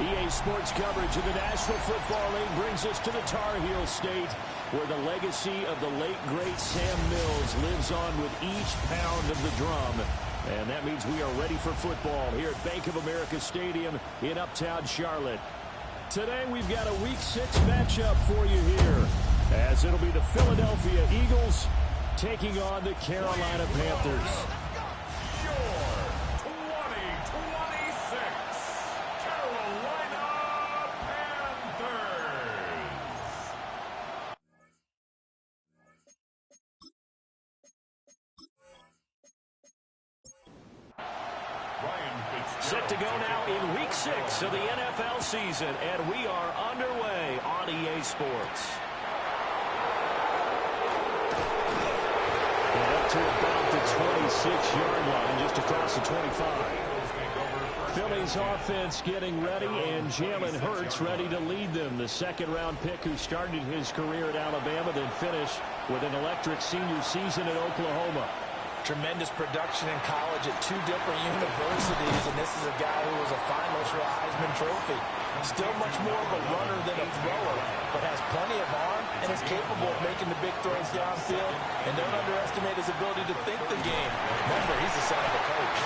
EA Sports coverage of the National Football League brings us to the Tar Heel State, where the legacy of the late, great Sam Mills lives on with each pound of the drum. And that means we are ready for football here at Bank of America Stadium in Uptown Charlotte. Today we've got a Week 6 matchup for you here, as it'll be the Philadelphia Eagles taking on the Carolina Panthers. Set to go now in Week 6 of the NFL season, and we are underway on EA Sports. And up to about the 26-yard line, just across the 25. Philly's offense getting ready, and Jalen Hurts ready to lead them. The second-round pick who started his career at Alabama, then finished with an electric senior season at Oklahoma. Tremendous production in college at 2 different universities, and this is a guy who was a finalist for a Heisman Trophy. Still much more of a runner than a thrower, but has plenty of arm and is capable of making the big throws downfield. And don't underestimate his ability to think the game. Remember, he's the son of a coach.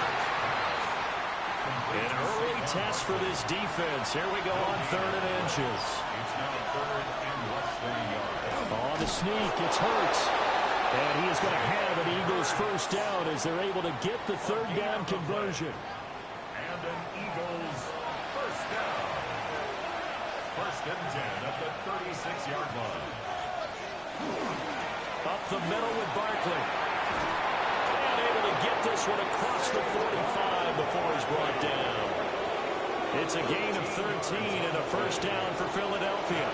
An early test for this defense. Here we go on 3rd and inches. It's now 3rd and less than a yard. On the sneak, it's Hurts. And he is going to have an Eagles first down as they're able to get the 3rd down conversion. And an Eagles first down. 1st and 10 at the 36-yard line. Up the middle with Barkley. And able to get this one across the 45 before he's brought down. It's a gain of 13 and a first down for Philadelphia.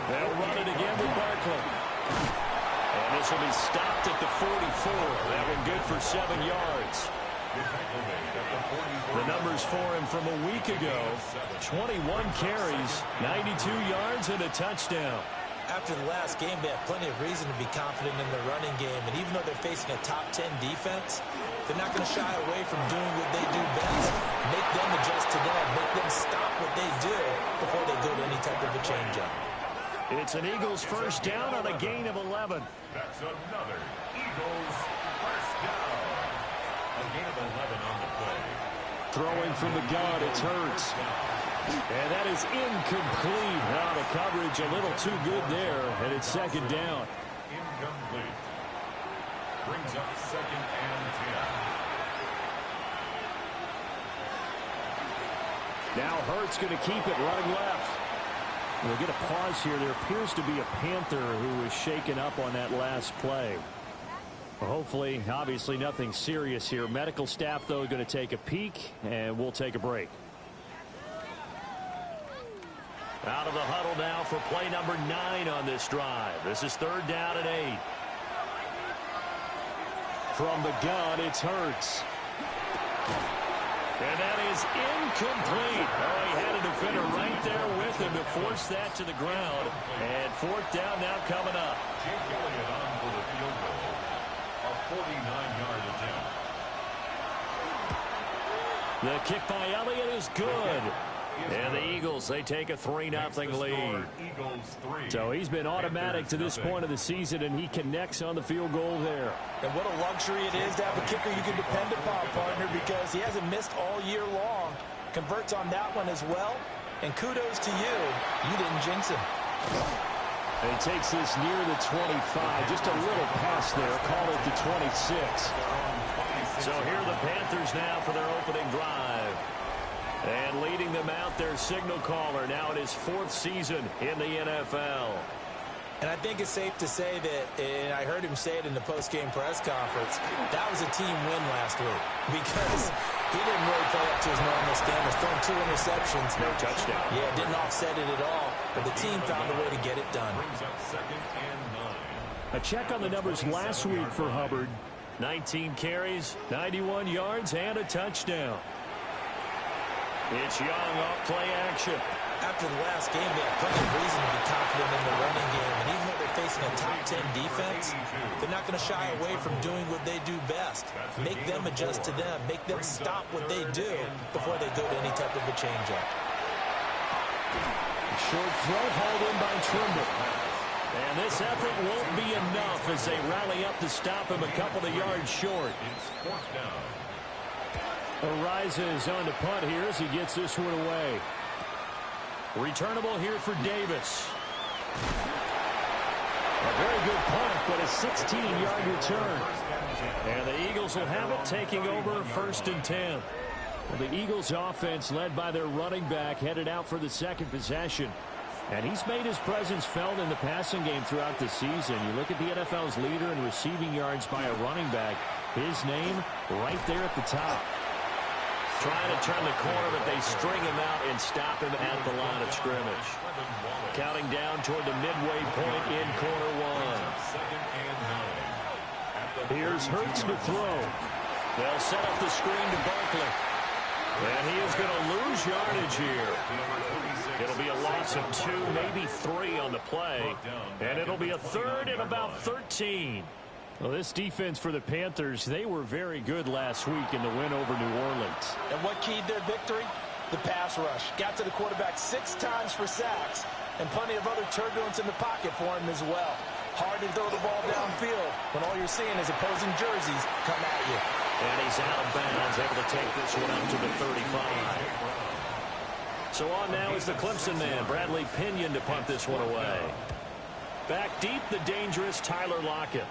They'll run it again with Barkley. And this will be stopped at the 44. That one good for 7 yards. The numbers for him from a week ago: 21 carries, 92 yards, and a touchdown. After the last game, they have plenty of reason to be confident in their running game. And even though they're facing a top 10 defense, they're not going to shy away from doing what they do best. Make them adjust to them. Make them stop what they do before they go to any type of a change-up. It's an Eagles first down on a gain of 11. That's another Eagles first down. A gain of 11 on the play. Throwing from the gun, it's Hurts. And that is incomplete. Now the coverage a little too good there, and it's 2nd down. Incomplete. Brings up 2nd and 10. Now Hurts going to keep it running left. We'll get a pause here. There appears to be a Panther who was shaken up on that last play. Well, hopefully, obviously nothing serious here. Medical staff, though, going to take a peek, and we'll take a break. Out of the huddle now for play number 9 on this drive. This is 3rd down and 8. From the gun, it's Hurts. And that is incomplete. Oh, he had a defender right there with him to force that to the ground. And 4th down now coming up. Jake Elliott on for the field goal. A 49-yard attempt. The kick by Elliott is good. And the Eagles, they take a 3-0 lead. So he's been automatic to this point of the season, and he connects on the field goal there. And what a luxury it is to have a kicker you can depend upon, partner, because he hasn't missed all year long. Converts on that one as well. And kudos to you. You didn't jinx him. And he takes this near the 25. Just a little pass there. Call it the 26. So here are the Panthers now for their opening drive. And leading them out, their signal caller, now in his 4th season in the NFL. And I think it's safe to say that, and I heard him say it in the post-game press conference, that was a team win last week because he didn't really play up to his normal standards, throwing 2 interceptions. No touchdown. Yeah, didn't offset it at all, but the team found a way to get it done. Brings up 2nd and 9. A check on the numbers last week for Hubbard. 19 carries, 91 yards, and a touchdown. It's Young off play action. After the last game, they have plenty of reason to be confident in the running game. And even though they're facing a top 10 defense, they're not going to shy away from doing what they do best. Make them adjust to them. Make them stop what they do before they go to any type of a change-up. Short throw hauled in by Trimble. And this effort won't be enough as they rally up to stop him a couple of yards short. It's fourth down. Arises on to punt here as he gets this one away. Returnable here for Davis. A very good punt, but a 16-yard return. And the Eagles will have it, taking over 1st and 10. Well, the Eagles offense, led by their running back, headed out for the second possession. And he's made his presence felt in the passing game throughout the season. You look at the NFL's leader in receiving yards by a running back. His name right there at the top. Trying to turn the corner, but they string him out and stop him at the line of scrimmage. Counting down toward the midway point in quarter one. Here's Hurts to throw. They'll set up the screen to Barkley. And he is going to lose yardage here. It'll be a loss of 2, maybe 3 on the play. And it'll be a third and about 13. Well, this defense for the Panthers, they were very good last week in the win over New Orleans. And what keyed their victory? The pass rush. Got to the quarterback 6 times for sacks, and plenty of other turbulence in the pocket for him as well. Hard to throw the ball downfield when all you're seeing is opposing jerseys come at you. And he's out of bounds, able to take this one up to the 35. So on now is the Clemson man, Bradley Pinion, to punt this one away. Back deep, the dangerous Tyler Lockett.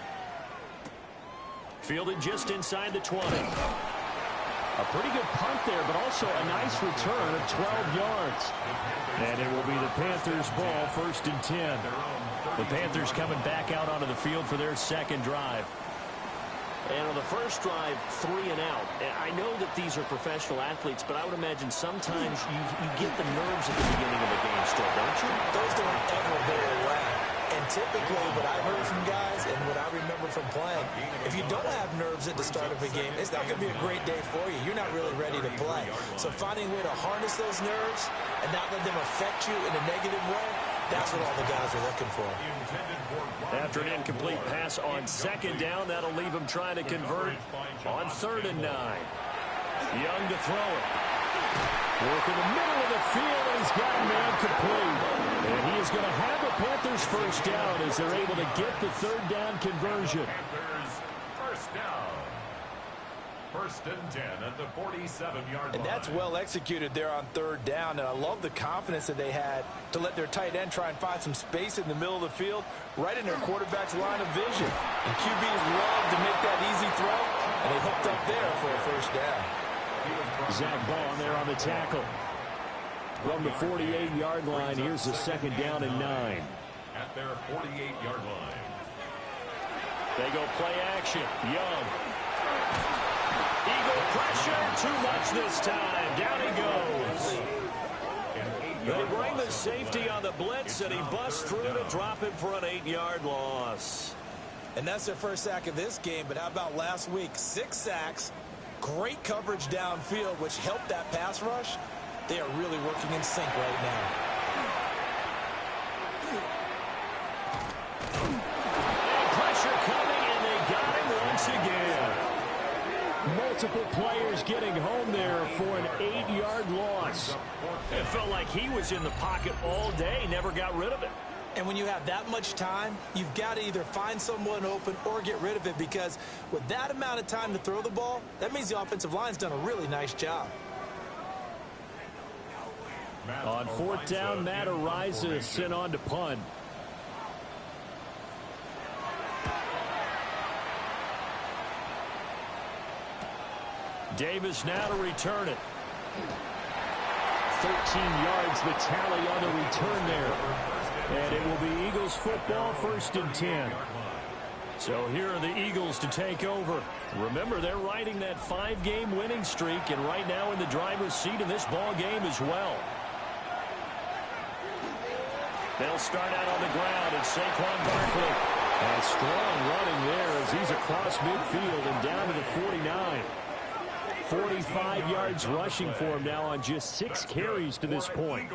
Fielded just inside the 20. A pretty good punt there, but also a nice return of 12 yards. And it will be the Panthers' ball, 1st and 10. The Panthers coming back out onto the field for their second drive. And on the first drive, 3 and out. I know that these are professional athletes, but I would imagine sometimes you get the nerves at the beginning of a game still, don't you? Those don't ever go away. And typically what I heard from guys and what I remember from playing, if you don't have nerves at the start of a game, it's not going to be a great day for you. You're not really ready to play. So finding a way to harness those nerves and not let them affect you in a negative way, that's what all the guys are looking for. After an incomplete pass on 2nd down, that'll leave him trying to convert on 3rd and 9. Young to throw it. Work in the middle of the field, and he's got a man complete. And he is going to have the Panthers first down as they're able to get the 3rd down conversion. Panthers first down. 1st and 10 at the 47-yard line. And that's well executed there on 3rd down. And I love the confidence that they had to let their tight end try and find some space in the middle of the field, right in their quarterback's line of vision. And QBs love to make that easy throw, and they hooked up there for a first down. Zach Ball there on the tackle. From the 48-yard line, here's the 2nd down and 9. At their 48-yard line. They go play action. Young. Eagle pressure. Too much this time. Down he goes. They bring the safety on the blitz, and he busts through to drop him for an 8-yard loss. And that's their first sack of this game, but how about last week? 6 sacks. Great coverage downfield, which helped that pass rush. They are really working in sync right now. And pressure coming, and they got him once again. Multiple players getting home there for an 8-yard loss. It felt like he was in the pocket all day, never got rid of it. And when you have that much time, you've got to either find someone open or get rid of it, because with that amount of time to throw the ball, that means the offensive line's done a really nice job. On 4th down, Matt Ariza sent on to punt. Davis now to return it. 13 yards, the tally on the return there. And it will be Eagles football, 1st and 10. So here are the Eagles to take over. Remember, they're riding that 5-game winning streak, and right now in the driver's seat in this ball game as well. They'll start out on the ground, and Saquon Barkley. And strong running there as he's across midfield and down to the 49. 45 yards rushing for him now on just 6 carries to this point.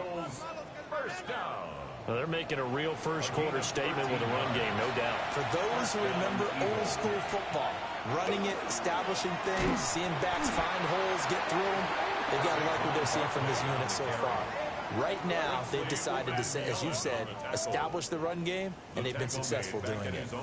First down. Well, they're making a real first-quarter statement with a run game, no doubt. For those who remember old-school football, running it, establishing things, seeing backs find holes, get through them, they've got to like what they're seeing from this unit so far. Right now, they've decided to, say, as you said, establish the run game, and they've been successful doing it.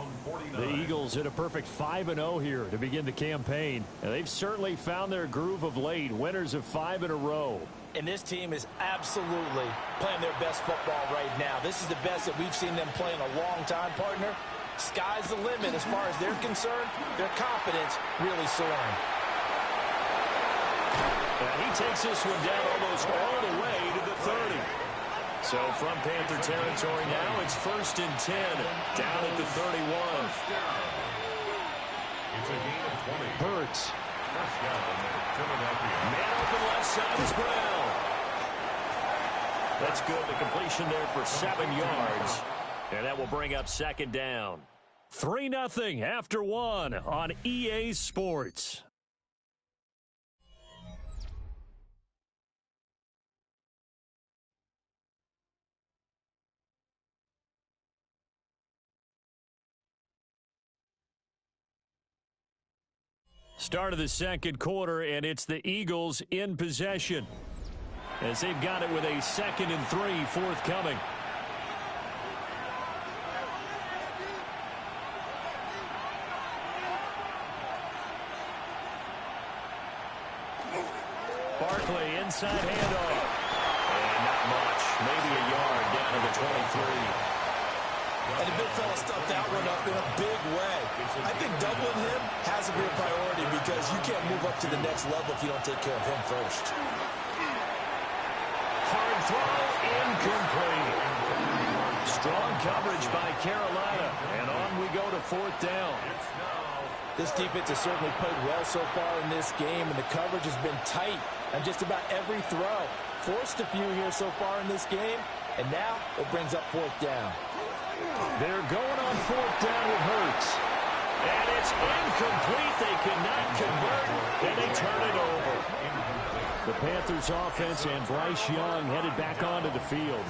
The Eagles hit a perfect 5-0 here to begin the campaign, and they've certainly found their groove of late, winners of 5 in a row. And this team is absolutely playing their best football right now. This is the best that we've seen them play in a long time, partner. Sky's the limit as far as they're concerned. Their confidence really soaring. And he takes this one down almost all the way to the 30. So from Panther territory now, it's 1st and 10 down at the 31. It's a gain of 20. Hurts. First down, Philadelphia. Man open left side is Brown. That's good. The completion there for 7 yards. And that will bring up 2nd down. 3-0 after 1 on EA Sports. Start of the second quarter, and it's the Eagles in possession as they've got it with a 2nd and 3 forthcoming. Barkley inside handoff. And not much, maybe a yard down to the 23. And the big fella stuffed that one up in a big way. I think doubling him has to be a priority because you can't move up to the next level if you don't take care of him first. Hard throw, incomplete. Strong coverage by Carolina, and on we go to 4th down. This defense has certainly played well so far in this game, and the coverage has been tight on just about every throw. Forced a few here so far in this game, and now it brings up 4th down. They're going on 4th down with Hurts. And it's incomplete. They cannot convert, and they turn it over. The Panthers offense and Bryce Young headed back onto the field.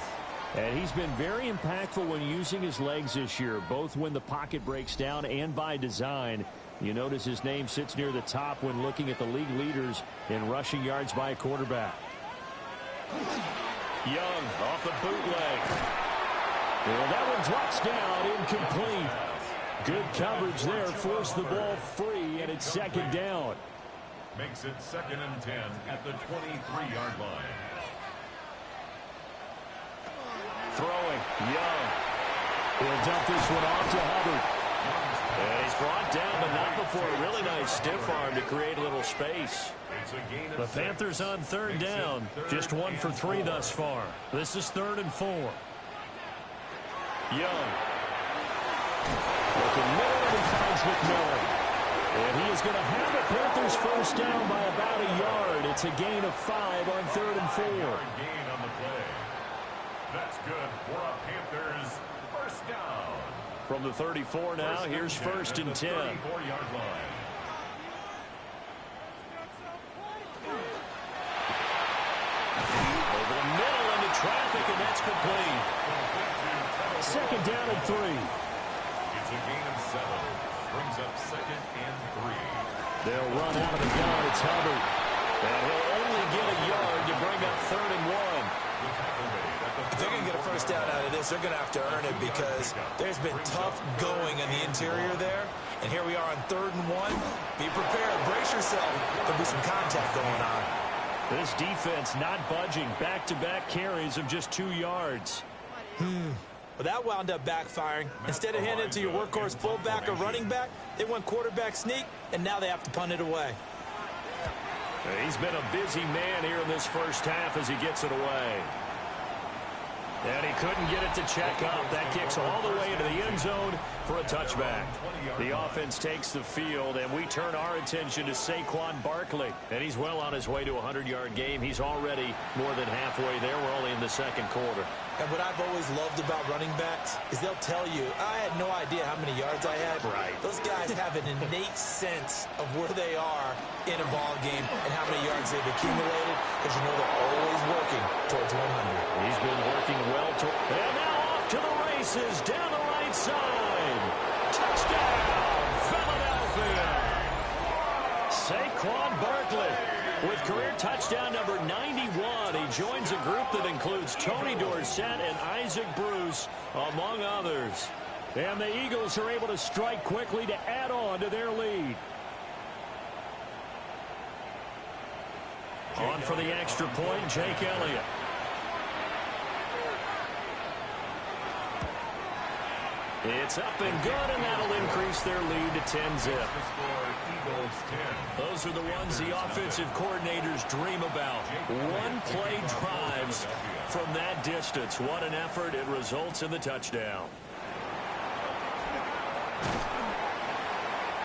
And he's been very impactful when using his legs this year, both when the pocket breaks down and by design. You notice his name sits near the top when looking at the league leaders in rushing yards by a quarterback. Young off the bootleg. And that one drops down, incomplete. Good coverage there, forced the ball free, and it's 2nd down. Makes it 2nd and 10 at the 23-yard line. Throwing, Young. He'll dump this one off to Hubbard. And he's brought down, but not before a really nice stiff arm to create a little space. The Panthers on 3rd down, just 1 for 3 thus far. This is 3rd and 4. Young. Looking middle, and he finds McMillan. And he is going to have the Panthers first down by about a yard. It's a gain of 5 on 3rd and 4. Gain on the play. That's good for a Panthers first down. From the 34 now, here's 1st and 10. 34-yard line. Over the middle into traffic, and that's complete. 2nd down and 3. It's a gain of 7. Brings up 2nd and 3. They'll run out of the gun. It's Hubbard. And he'll only get a yard to bring up 3rd and 1. If they're going to get a first down out of this, they're going to have to earn it because there's been tough going in the interior there. And here we are on 3rd and 1. Be prepared. Brace yourself. There'll be some contact going on. This defense not budging. Back-to-back carries of just 2 yards. Well, that wound up backfiring. Instead of handing it to your workhorse fullback or running back, they went quarterback sneak, and now they have to punt it away. He's been a busy man here in this first half as he gets it away. And he couldn't get it to check up. That kicks all the way into the end zone for a touchback. The offense takes the field, and we turn our attention to Saquon Barkley. And he's well on his way to a 100-yard game. He's already more than halfway there. We're only in the second quarter. And what I've always loved about running backs is they'll tell you, I had no idea how many yards I had. Right. Those guys have an innate sense of where they are in a ball game and how many yards they've accumulated, because you know they're always working towards 100. He's been working well. And now off to the races down the right side. Touchdown, Philadelphia. Saquon Barkley with career touchdown number 91. He joins a group that includes Tony Dorsett and Isaac Bruce, among others. And the Eagles are able to strike quickly to add on to their lead. On for the extra point, Jake Elliott. It's up and good, and that'll increase their lead to 10-zip. Those are the ones the offensive coordinators dream about. One-play drives from that distance. What an effort. It results in the touchdown.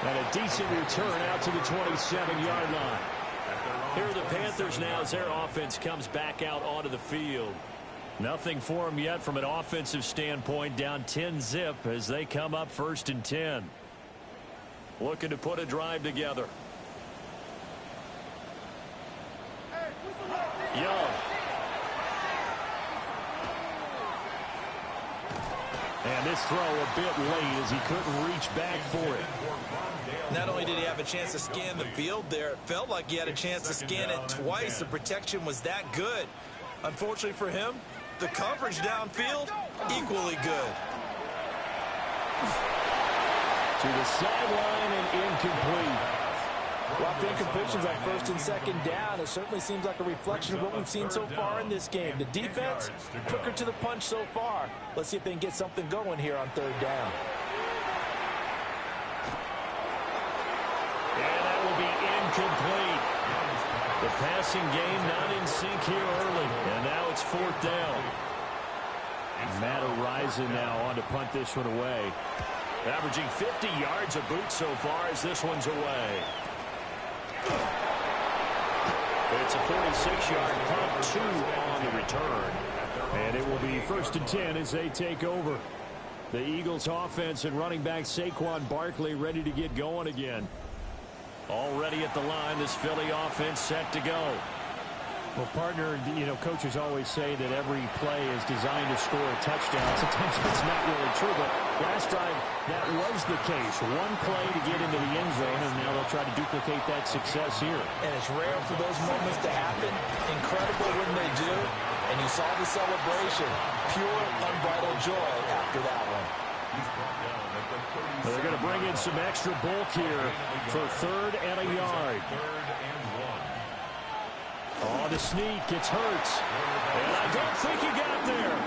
And a decent return out to the 27-yard line. Here are the Panthers now as their offense comes back out onto the field. Nothing for them yet from an offensive standpoint, down 10-zip as they come up 1st and 10. Looking to put a drive together. Young. And this throw a bit late as he couldn't reach back for it. Not only did he have a chance to scan the field there, it felt like he had a chance to scan it twice. The protection was that good. Unfortunately for him, the coverage downfield, equally good. To the sideline and incomplete. Well, the incompletions on 1st and 2nd down, it certainly seems like a reflection of what we've seen so far in this game. The defense, quicker to the punch so far. Let's see if they can get something going here on 3rd down. And that will be incomplete. The passing game not in sync here early. And now it's 4th down. Matt Horizon now on to punt this one away. Averaging 50 yards a boot so far as this one's away. It's a 46-yard punt, 2 on the return. And it will be 1st and 10 as they take over. The Eagles offense and running back Saquon Barkley ready to get going again. Already at the line, this Philly offense set to go. Well, partner, you know, coaches always say that every play is designed to score a touchdown. Sometimes it's not really true, but last drive, that was the case. One play to get into the end zone, and now they'll try to duplicate that success here. And it's rare for those moments to happen. Incredible when they do. And you saw the celebration. Pure, unbridled joy after that one. They're going to bring in some extra bulk here for 3rd and a yard. Oh, the sneak. It's Hurts. And I don't think he got there.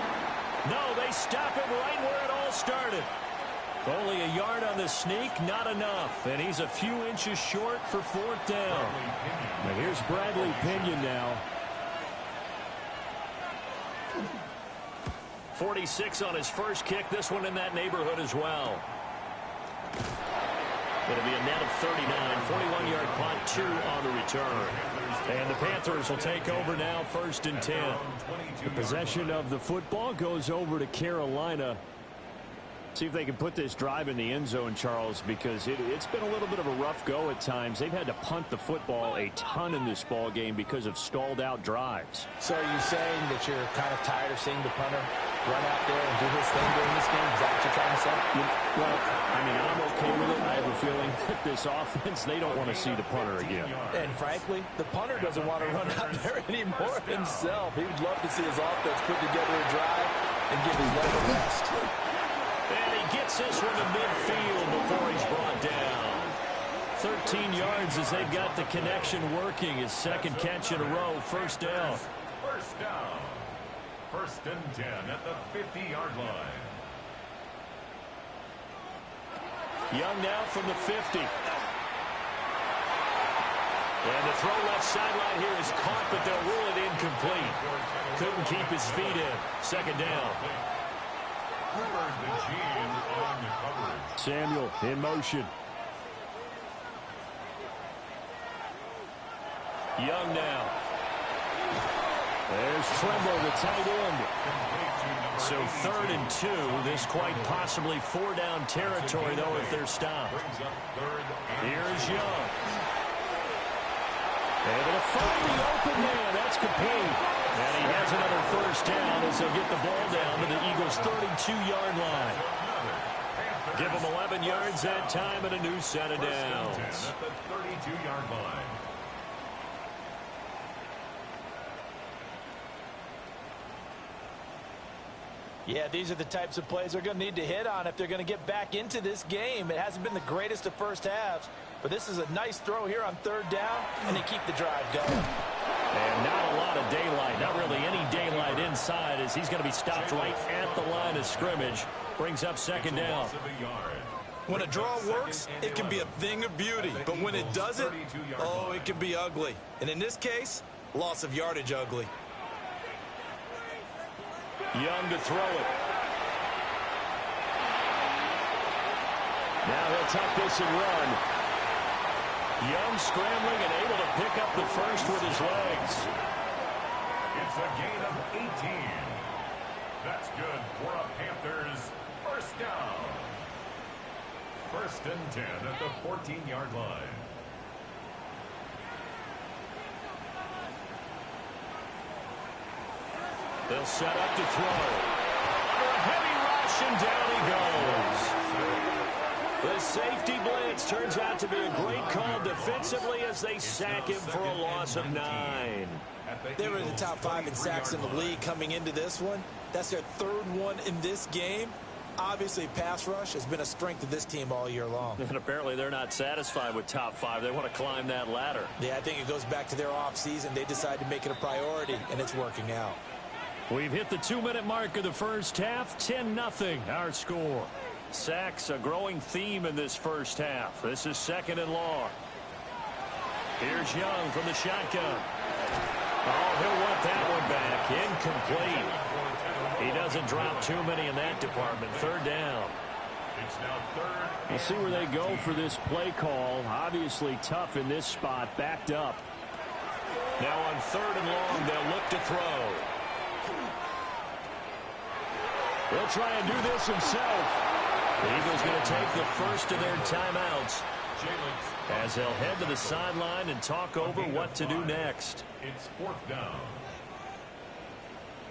No, they stop him right where it all started. Only a yard on the sneak, not enough. And he's a few inches short for 4th down. Now here's Bradley Pinion now. 46 on his first kick. This one in that neighborhood as well. Going to be a net of 39. 41-yard punt, 2 on the return. And the Panthers will take over now, 1st and 10. The possession of the football goes over to Carolina. See if they can put this drive in the end zone, Charles, because it's been a little bit of a rough go at times. They've had to punt the football a ton in this ball game because of stalled out drives. So are you saying that you're kind of tired of seeing the punter run out there and do his thing during this game? Is that what you're trying to say? Well, I mean, I'm okay with it. I have a feeling that this offense, they don't want to see the punter again. And frankly, the punter doesn't want to run out there anymore himself. He would love to see his offense put together a drive and give his leg a rest. And he gets this one to midfield before he's brought down. 13 yards as they've got the connection working. His 2nd catch in a row. 1st down. 1st down. 1st and 10 at the 50-yard line. Young now from the 50. And the throw left sideline here is caught, but they'll rule it incomplete. Couldn't keep his feet in. 2nd down. Samuel in motion. Young now. There's Trimble, the tight end. So 3rd and 2. This quite possibly 4-down territory, though, if they're stopped. Here's Young. Able to find the open man. That's complete. And he has another first down as they'll get the ball down to the Eagles' 32-yard line. Give them 11 yards that time and a new set of downs. At the 32-yard line. Yeah, these are the types of plays they're going to need to hit on if they're going to get back into this game. It hasn't been the greatest of first halves, but this is a nice throw here on 3rd down, and they keep the drive going. And not a lot of daylight, not really any daylight inside, as he's going to be stopped right at the line of scrimmage. Brings up 2nd down. When a draw works, it can be a thing of beauty, but when it doesn't, oh, it can be ugly. And in this case, loss of yardage ugly. Young to throw it. Now he'll tuck this and run. Young scrambling and able to pick up the first with his legs. It's a gain of 18. That's good for a Panthers first down. 1st and 10 at the 14-yard line. They'll set up to throw. Under a heavy rush, and down he goes. The safety blitz turns out to be a great call defensively as they sack him for a loss of 9. They were in the top 5 in sacks in the league coming into this one. That's their 3rd one in this game. Obviously, pass rush has been a strength of this team all year long. And apparently they're not satisfied with top 5. They want to climb that ladder. Yeah, I think it goes back to their offseason. They decided to make it a priority, and it's working out. We've hit the 2-minute mark of the first half. 10-0 our score. Sacks a growing theme in this first half. This is 2nd and long. Here's Young from the shotgun. Oh, he'll want that one back. Incomplete. He doesn't drop too many in that department. 3rd down. It's now 3rd. We'll see where they go for this play call. Obviously tough in this spot. Backed up. Now on 3rd and long, they'll look to throw. He'll try and do this himself. The Eagles going to take the first of their timeouts as they'll head to the sideline and talk over what to do next. It's 4th down.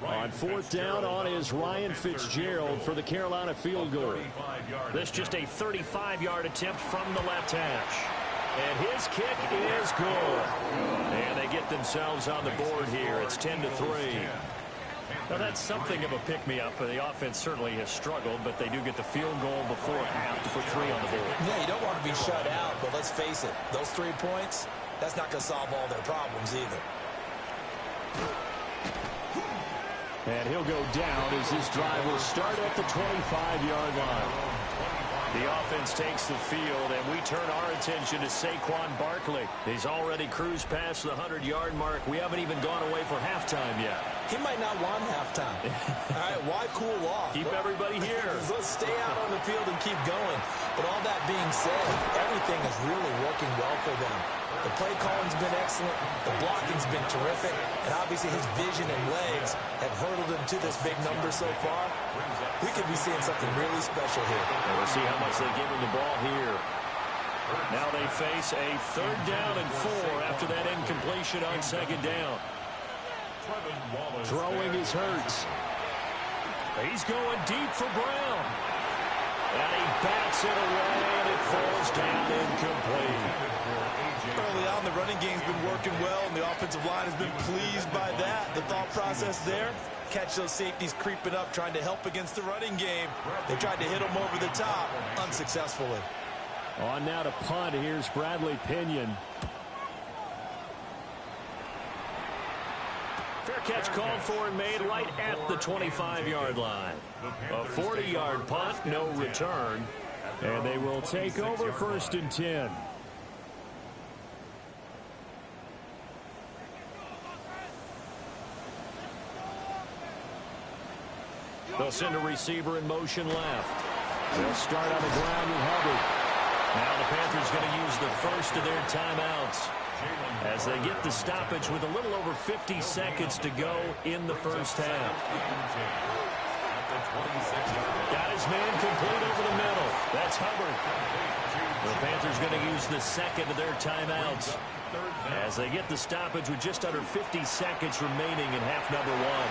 On 4th down on is Ryan Fitzgerald for the Carolina field goal. This just a 35-yard attempt from the left hash. And his kick is good. And they get themselves on the board here. It's 10-3. Now, that's something of a pick-me-up. The offense certainly has struggled, but they do get the field goal before half to put 3 on the board. Yeah, you don't want to be shut out, but let's face it, those 3 points, that's not going to solve all their problems either. And he'll go down as this drive will start at the 25-yard line. The offense takes the field, and we turn our attention to Saquon Barkley. He's already cruised past the 100-yard mark. We haven't even gone away for halftime yet. He might not want halftime. All right, why cool off? Keep everybody here. Let's stay out on the field and keep going. But all that being said, everything is really working well for them. The play calling's been excellent. The blocking's been terrific. And obviously his vision and legs have hurdled him to this big number so far. We could be seeing something really special here. And we'll see how much they give him the ball here. Now they face a 3rd down and 4 after that incompletion on 2nd down. Throwing is Hurts. He's going deep for Brown. And he bats it away, and it falls down incomplete. Early on, the running game's been working well, and the offensive line has been pleased by that. The thought process there, catch those safeties creeping up, trying to help against the running game. They tried to hit them over the top, unsuccessfully. On now to punt, here's Bradley Pinion. Fair catch called for and made right at the 25-yard line. A 40-yard punt, no return. And they will take over 1st and 10. They'll send a receiver in motion left. They'll start on the ground with Hubbard. Now the Panthers going to use the first of their timeouts. as they get the stoppage with a little over 50 seconds to go in the first half. Got his man complete over the middle. That's Hubbard. The Panthers going to use the second of their timeouts as they get the stoppage with just under 50 seconds remaining in half number one.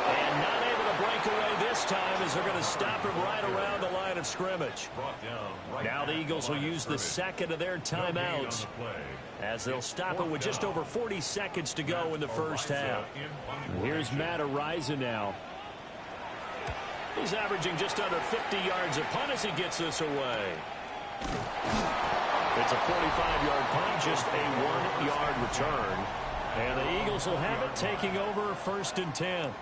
And not able to break away this time as they're going to stop him right around the line of scrimmage. Now the Eagles will use the second of their timeouts as they'll stop it with just over 40 seconds to go in the first half. Here's Matt Araiza now. He's averaging just under 50 yards a punt as he gets this away. It's a 45-yard punt, just a 1-yard return. And the Eagles will have it taking over first and 10.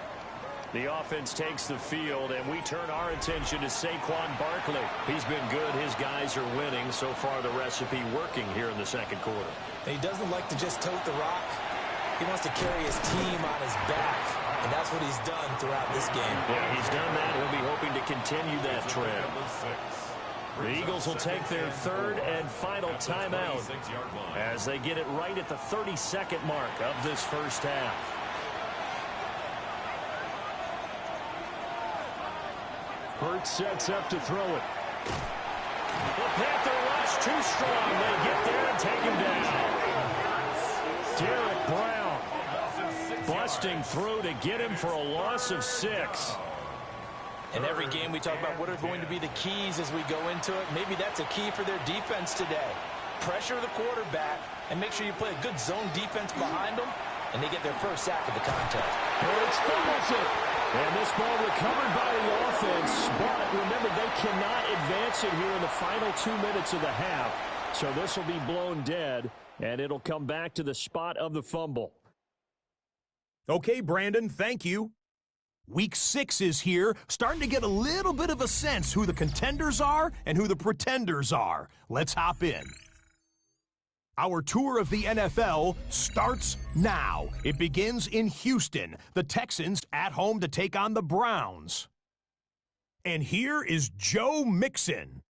The offense takes the field, and we turn our attention to Saquon Barkley. He's been good. His guys are winning. So far, the recipe working here in the second quarter. He doesn't like to just tote the rock. He wants to carry his team on his back, and that's what he's done throughout this game. Yeah, he's done that. He'll be hoping to continue that trend. The Eagles will take their third and final timeout as they get it right at the 32nd mark of this first half. Hurts sets up to throw it. The Panther rush too strong. They get there and take him down. Derek Brown busting through to get him for a loss of 6. In every game we talk about what are going to be the keys as we go into it. Maybe that's a key for their defense today. Pressure the quarterback and make sure you play a good zone defense behind them, and they get their first sack of the contest. Hurts fumbles it. And this ball recovered by the offense, but remember, they cannot advance it here in the final 2 minutes of the half. So this will be blown dead, and it'll come back to the spot of the fumble. Okay, Brandon, thank you. Week 6 is here, starting to get a little bit of a sense who the contenders are and who the pretenders are. Let's hop in. Our tour of the NFL starts now. It begins in Houston. The Texans at home to take on the Browns. And here is Joe Mixon.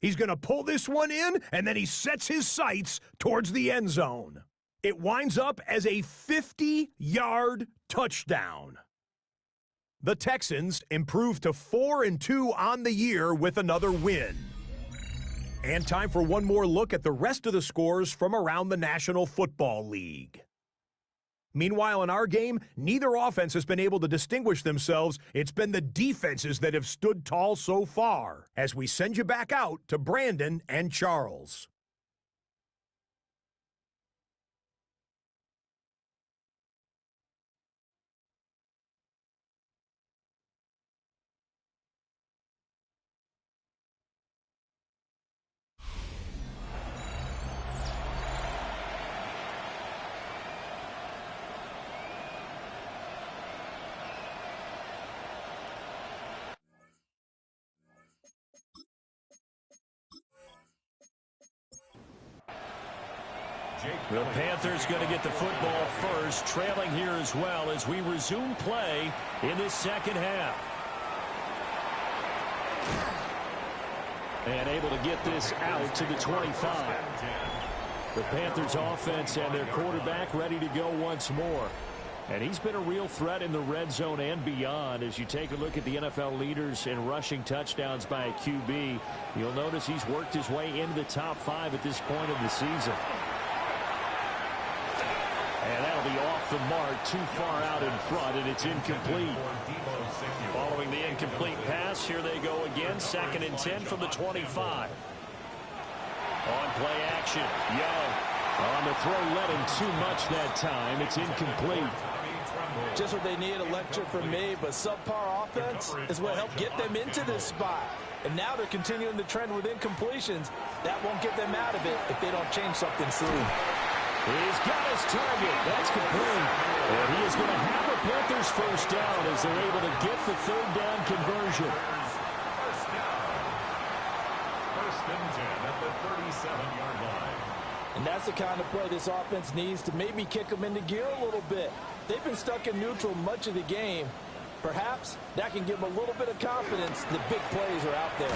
He's going to pull this one in, and then he sets his sights towards the end zone. It winds up as a 50-yard touchdown. The Texans improve to 4-2 on the year with another win. And time for one more look at the rest of the scores from around the National Football League. Meanwhile, in our game, neither offense has been able to distinguish themselves. It's been the defenses that have stood tall so far. As we send you back out to Brandon and Charles. The Panthers going to get the football first, trailing here as well as we resume play in this second half. And able to get this out to the 25. The Panthers offense and their quarterback ready to go once more. And he's been a real threat in the red zone and beyond. As you take a look at the NFL leaders in rushing touchdowns by a QB, you'll notice he's worked his way into the top 5 at this point of the season. And that'll be off the mark, too far out in front, and it's incomplete. Following the incomplete pass, here they go again, 2nd and 10 from the 25. On play action, Young on the throw, let him too much that time. It's incomplete. Just what they need, a lecture from me, but subpar offense is what helped get them into this spot. And now they're continuing the trend with incompletions. That won't get them out of it if they don't change something soon. He's got his target. That's complete. And he is going to have the Panthers first down as they're able to get the 3rd down conversion. First and 10 at the 37-yard line. And that's the kind of play this offense needs to maybe kick them into gear a little bit. They've been stuck in neutral much of the game. Perhaps that can give them a little bit of confidence. The big plays are out there.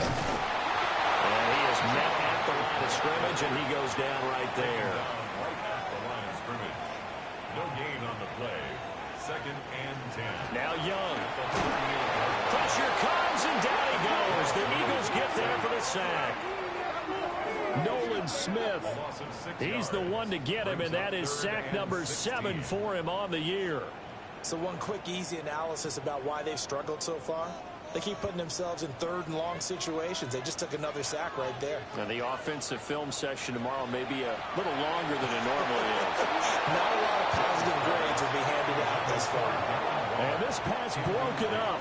And he is met at the line of scrimmage, and he goes down right there. Right at the line of scrimmage. No gain on the play. 2nd and 10. Now Young. Pressure comes, and down he goes. The Eagles get there for the sack. Nolan Smith, he's the one to get him, and that is sack number 7 for him on the year. So one quick, easy analysis about why they've struggled so far. They keep putting themselves in 3rd and long situations. They just took another sack right there. And the offensive film session tomorrow may be a little longer than it normally is. Not a lot of positive grades will be handed out thus far. And this pass broken up.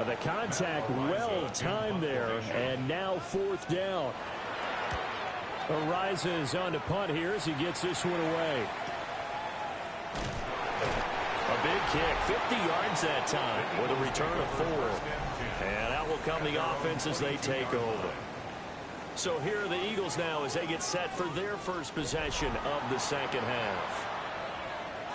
The contact well timed there, and now 4th down. Arises on to punt here as he gets this one away. A big kick, 50 yards that time with a return of 4. And out will come the offense as they take over. So here are the Eagles now as they get set for their first possession of the second half.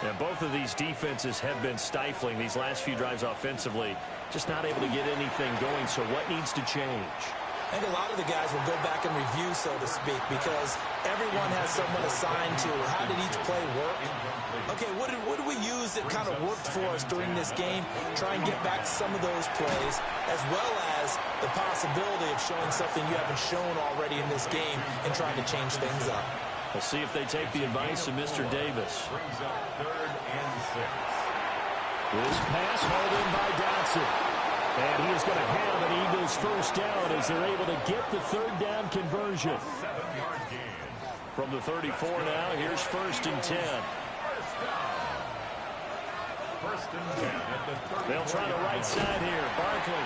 And both of these defenses have been stifling these last few drives offensively. Just not able to get anything going, so what needs to change? I think a lot of the guys will go back and review, so to speak, because everyone has someone assigned to how did each play work. Okay, what did we use that kind of worked for us during this game? Try and get back to some of those plays, as well as the possibility of showing something you haven't shown already in this game and trying to change things up. We'll see if they take the advice of Mr. Davis. Brings up 3rd and 6. This pass hauled in by Dotson. And he is going to have an Eagles first down as they're able to get the 3rd down conversion. 7-yard gain. From the 34 now, here's 1st and 10. First down. 1st and 10 at the 34. They'll try the right side here. Barkley.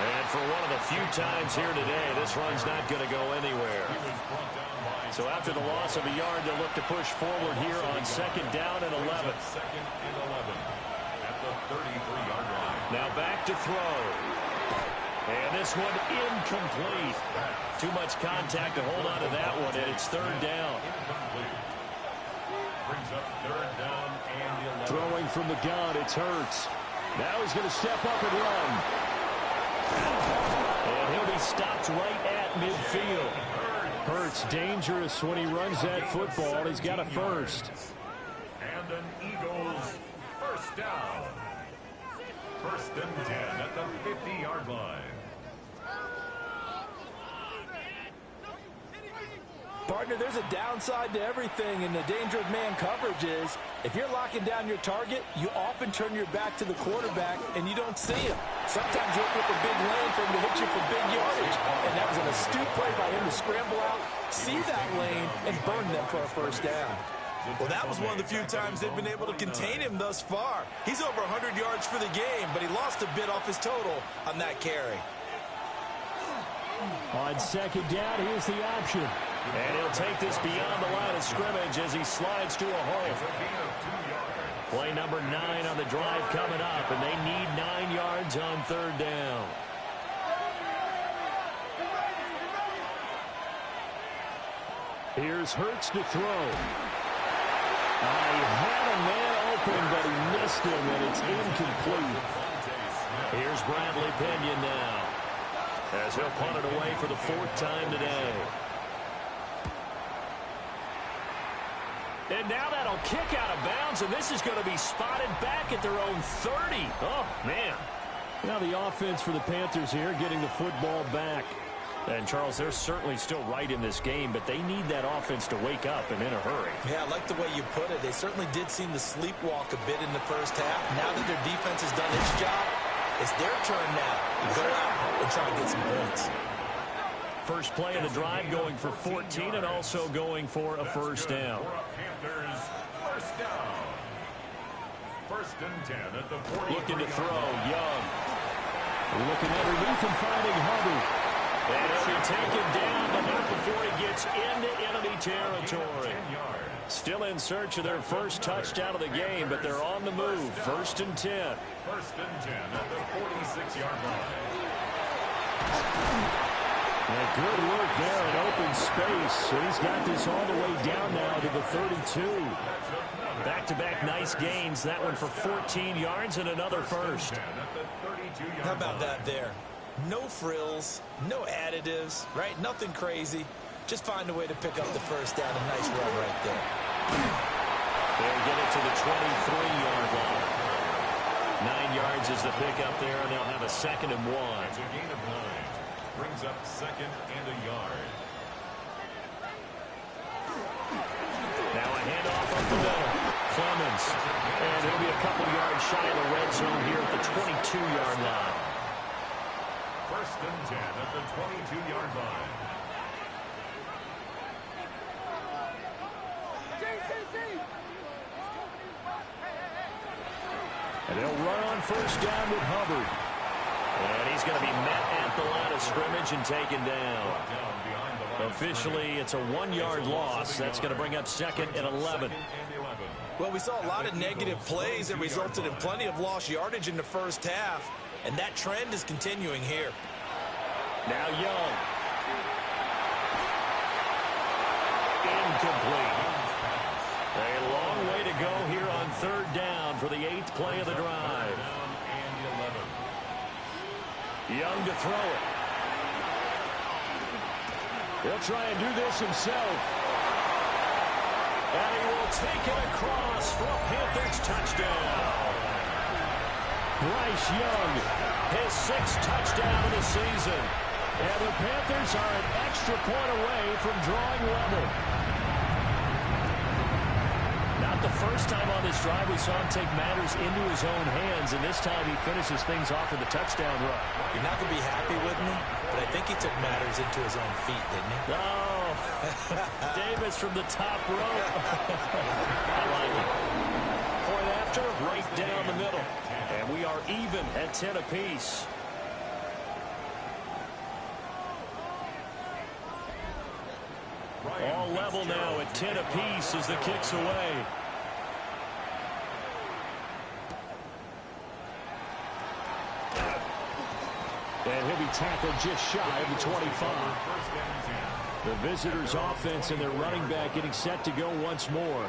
And for one of the few times here today, this run's not going to go anywhere. He was brought down by So after the loss of a yard, they'll look to push forward here on 2nd down and 11. 2nd and 11 at the 33-yard line. Now back to throw. And this one incomplete. Too much contact to hold on to that one, and it's 3rd down. Incomplete. Brings up 3rd down and 11. Throwing from the gun, it's Hurts. Now he's going to step up and run. And he'll be stopped right at midfield. Hurts dangerous when he runs that football. He's got a first. And an Eagles first down. 1st and 10 at the 50-yard line. Partner, there's a downside to everything, and the danger of man coverage is if you're locking down your target, you often turn your back to the quarterback, and you don't see him. Sometimes you open up a big lane for him to hit you for big yardage, and that was an astute play by him to scramble out, see that lane, and burn them for a first down. Well, that was one of the few times they've been able to contain him thus far. He's over 100 yards for the game, but he lost a bit off his total on that carry. On 2nd down, here's the option. And he'll take this beyond the line of scrimmage as he slides to a hole. Play number 9 on the drive coming up, and they need 9 yards on 3rd down. Here's Hurts to throw. He had a man open, but he missed him, and it's incomplete. Here's Bradley Pinion now, as he'll punt it away for the 4th time today. And now that'll kick out of bounds, and this is going to be spotted back at their own 30. Oh, man. Now the offense for the Panthers here getting the football back. And, Charles, they're certainly still right in this game, but they need that offense to wake up and in a hurry. Yeah, I like the way you put it. They certainly did seem to sleepwalk a bit in the first half. Now that their defense has done its job, it's their turn now to go out and try and get some points. First play of the drive going for 14 and also going for a first down. Panthers first down. 1st and 10 at the 43. Looking to throw, Young. Looking underneath and finding Hubbard. And he'll be taken down, but not before he gets into enemy territory. Still in search of their first touchdown of the game, but they're on the move. 1st and 10. 1st and 10 at the 46-yard line. And good work there in open space. And he's got this all the way down now to the 32. Back-to-back nice gains. That one for 14 yards and another first. How about that there? No frills, no additives, right? Nothing crazy. Just find a way to pick up the first down. A nice run right there. They'll get it to the 23-yard line. 9 yards is the pickup there, and they'll have a 2nd and 1. It's a gain of 9. Brings up 2nd and a yard. Now a handoff up the middle. Clemens. And it'll be a couple yards shy of the red zone here at the 22-yard line. 1st and 10 at the 22-yard line. And they'll run on 1st down with Hubbard. And he's going to be met at the line of scrimmage and taken down. Officially, it's a 1-yard loss. That's going to bring up 2nd and 11. Well, we saw a lot of negative plays that resulted in plenty of lost yardage in the first half, and that trend is continuing here. Now Young. Incomplete. A long way to go here on 3rd down for the 8th play of the drive. Young to throw it. He'll try and do this himself. And he will take it across for a Panthers touchdown. Bryce Young, his 6th touchdown of the season. And the Panthers are an extra point away from drawing level. Not the first time on this drive we saw him take matters into his own hands, and this time he finishes things off with a touchdown run. You're not going to be happy with me, but I think he took matters into his own feet, didn't he? Oh, Davis from the top row. I like it. Point after, right down the middle. And we are even at 10 apiece. All level now at 10 apiece as the kick's away. And he'll be tackled just shy of the 25. The visitors' offense and their running back getting set to go once more.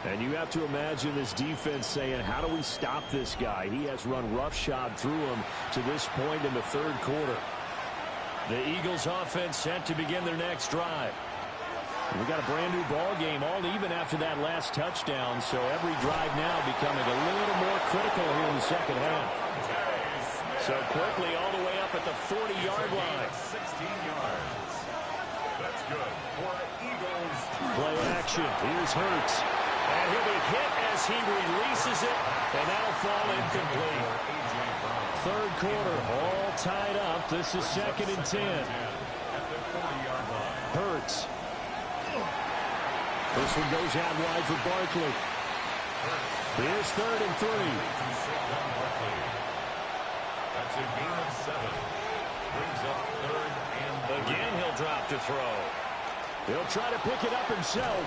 And you have to imagine this defense saying, how do we stop this guy? He has run roughshod through him to this point in the 3rd quarter. The Eagles' offense set to begin their next drive. We got a brand new ball game, all even after that last touchdown, so every drive now becoming a little more critical here in the 2nd half. So quickly all the way up at the 40-yard line. 16 yards. That's good for Eagles. Play action. Here's Hurts. And he'll be hit as he releases it, and that'll fall incomplete. 3rd quarter, all tied up. This is 2nd and 10. At the 40-yard line. Hurts. This one goes out wide for Barkley. Here's 3rd and 3. That's a gain of 7. Brings up 3rd and 3. Again, he'll drop to throw. He'll try to pick it up himself.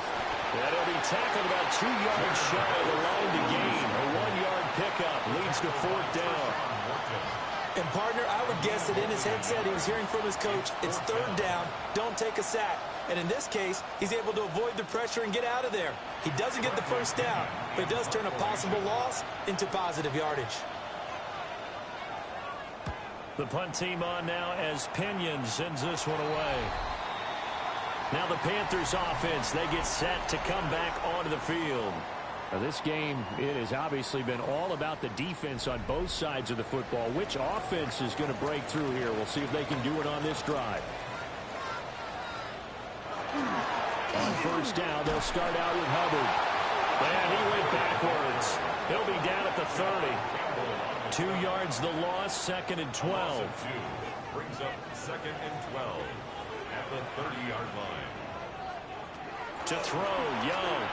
And he'll be tackled about 2 yards shy of the line to gain. A 1-yard pickup leads to 4th down. And, partner, I would guess that in his headset he was hearing from his coach, it's 3rd down, don't take a sack. And in this case, he's able to avoid the pressure and get out of there. He doesn't get the 1st down, but he does turn a possible loss into positive yardage. The punt team on now as Pinion sends this one away. Now the Panthers offense, they get set to come back onto the field. Now this game, it has obviously been all about the defense on both sides of the football. Which offense is going to break through here? We'll see if they can do it on this drive. On 1st down, they'll start out with Hubbard. And he went backwards. He'll be down at the 30. 2 yards the loss, 2nd and 12. Brings up 2nd and 12 at the 30-yard line. To throw, Young.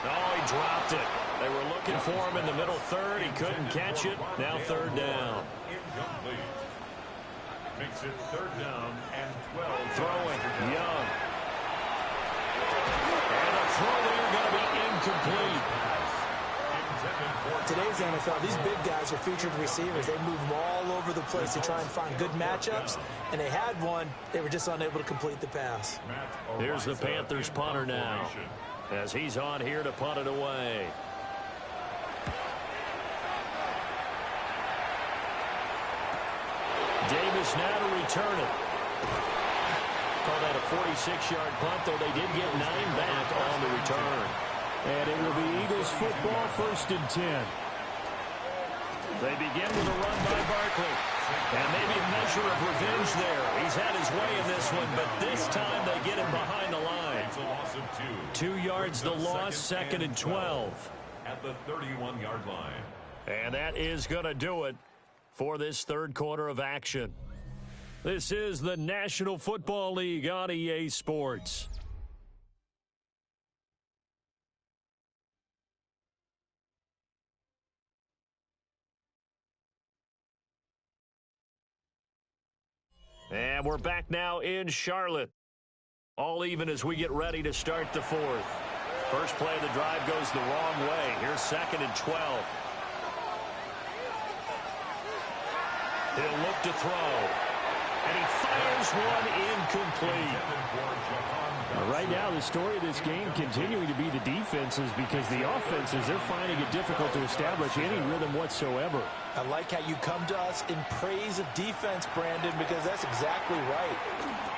Oh, he dropped it. They were looking for him in the middle 3rd. He couldn't catch it. Now 3rd down. Incomplete. Makes it 3rd down and 12. Throwing, Young. And a throw there going to be incomplete. Today's NFL, these big guys are featured receivers. They move them all over the place to try and find good matchups, and they had one. They were just unable to complete the pass. Here's the Panthers punter now, as he's on here to punt it away. Davis now to return it. Call that a 46-yard punt, though they did get 9 back on the return. And it will be Eagles football, 1st and 10. They begin with a run by Barkley. And maybe a measure of revenge there. He's had his way in this one, but this time they get him behind the line. 2 yards the loss, 2nd and 12. At the 31-yard line. And that is going to do it for this third quarter of action. This is the National Football League on EA Sports. And we're back now in Charlotte. All even as we get ready to start the fourth. First play of the drive goes the wrong way. Here's 2nd and 12. He'll look to throw. And he fires one incomplete. Right now, the story of this game continuing to be the defenses, because the offenses, they're finding it difficult to establish any rhythm whatsoever. I like how you come to us in praise of defense, Brandon, because that's exactly right.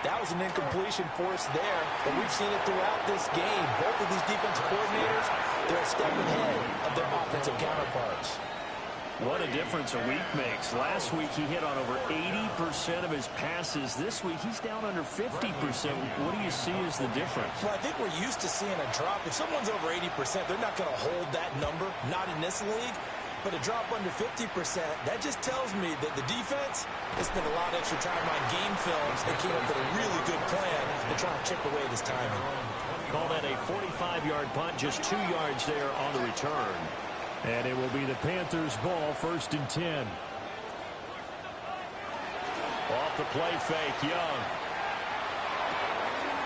That was an incompletion forced there, but we've seen it throughout this game. Both of these defensive coordinators, they're a step ahead of their offensive counterparts. What a difference a week makes. Last week he hit on over 80% of his passes. This week he's down under 50%. What do you see as the difference? Well, I think we're used to seeing a drop. If someone's over 80%, they're not going to hold that number, not in this league. But a drop under 50%, that just tells me that the defense has spent a lot of extra time on game films and came up with a really good plan to try and chip away this timing. Call that a 45-yard punt, just 2 yards there on the return. And it will be the Panthers' ball, 1st and 10. Off the play fake, Young.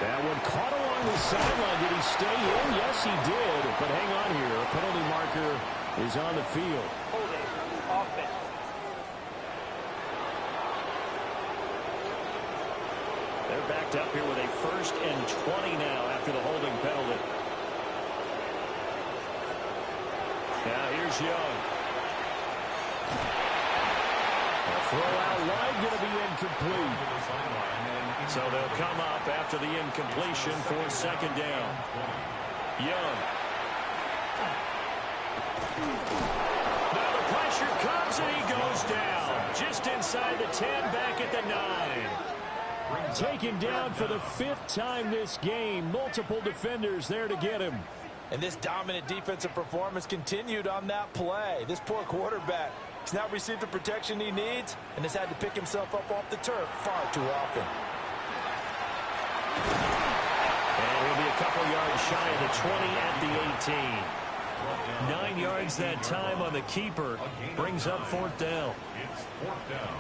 That one caught along the sideline. Did he stay in? Yes, he did. But hang on here. A penalty marker is on the field. Holding. Offense. They're backed up here with a 1st and 20 now after the holding penalty. Now here's Young. A throw out wide, going to be incomplete. So they'll come up after the incompletion for 2nd down. Young. Now the pressure comes and he goes down. Just inside the 10, back at the 9. Taken down for the 5th time this game. Multiple defenders there to get him. And this dominant defensive performance continued on that play. This poor quarterback has not received the protection he needs and has had to pick himself up off the turf far too often. And he'll be a couple yards shy of the 20 at the 18. 9 yards that time on the keeper. Brings up 4th down. It's 4th down.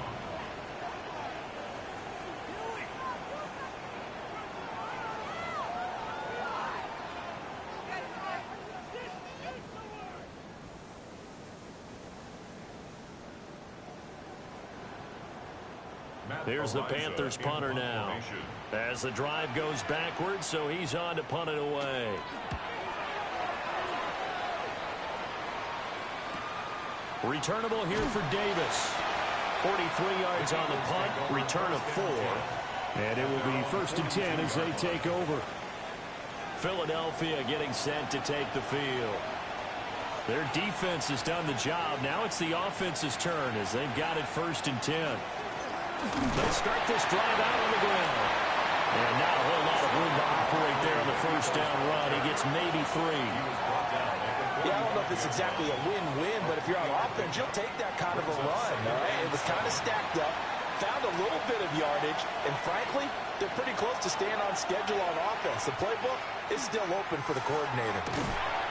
Here's the Panthers punter now. As the drive goes backwards, so he's on to punt it away. Returnable here for Davis. 43 yards on the punt, return of 4. And it will be 1st and 10 as they take over. Philadelphia getting set to take the field. Their defense has done the job. Now it's the offense's turn as they've got it 1st and 10. They start this drive out on the ground. And not a whole lot of room to operate there on the 1st down run. He gets maybe 3. Yeah, I don't know if it's exactly a win-win, but if you're on offense, you'll take that kind of a run, all right? It was kind of stacked up, found a little bit of yardage, and frankly, they're pretty close to staying on schedule on offense. The playbook is still open for the coordinator.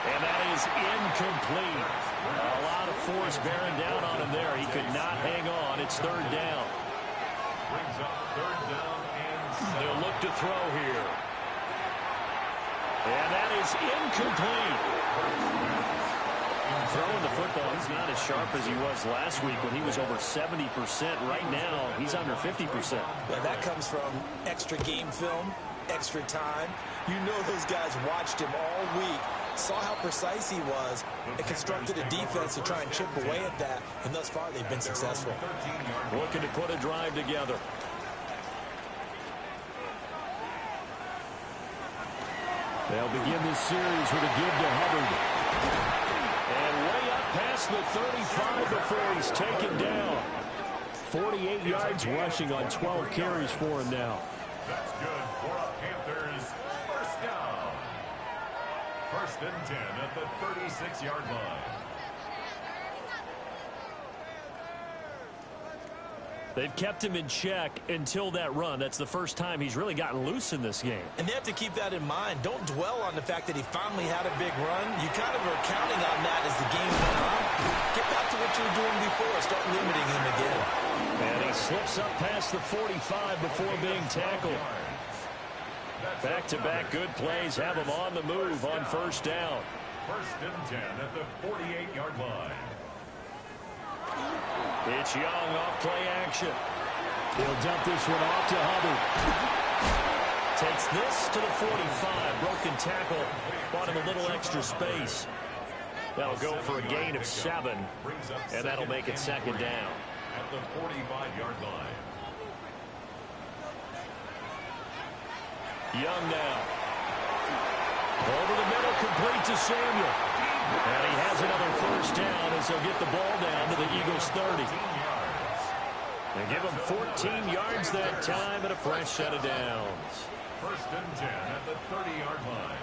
And that is incomplete. A lot of force bearing down on him there. He could not hang on. It's 3rd down. Brings up 3rd down and 7. They'll look to throw here. And that is incomplete. Throwing the football, he's not as sharp as he was last week when he was over 70%. Right now, he's under 50%. Yeah, that comes from extra game film, extra time. You know those guys watched him all week saw how precise he was, and constructed a defense to try and chip away at that, and thus far they've been successful. Looking to put a drive together. They'll begin this series with a give to Hubbard. And way up past the 35 before he's taken down. 48 yards rushing on 12 carries for him now. That's good for a Panthers first down. First and 10 at the 36-yard line. They've kept him in check until that run. That's the first time he's really gotten loose in this game. And they have to keep that in mind. Don't dwell on the fact that he finally had a big run. You kind of are counting on that as the game went on. Get back to what you were doing before. Start limiting him again. And he slips up past the 45 before being tackled. Back-to-back good plays have him on the move on first down. First and 10 at the 48-yard line. It's Young off play action. He'll dump this one off to Hubbard. Takes this to the 45. Broken tackle. Bought him a little extra space. That'll go for a gain of 7. And that'll make it second down. At the 45-yard line. Young now. Over the middle, complete to Samuel. And he has another first down as they'll get the ball down to the Eagles' 30. They give him 14 yards that time and a fresh set of downs. First and 10 at the 30-yard line.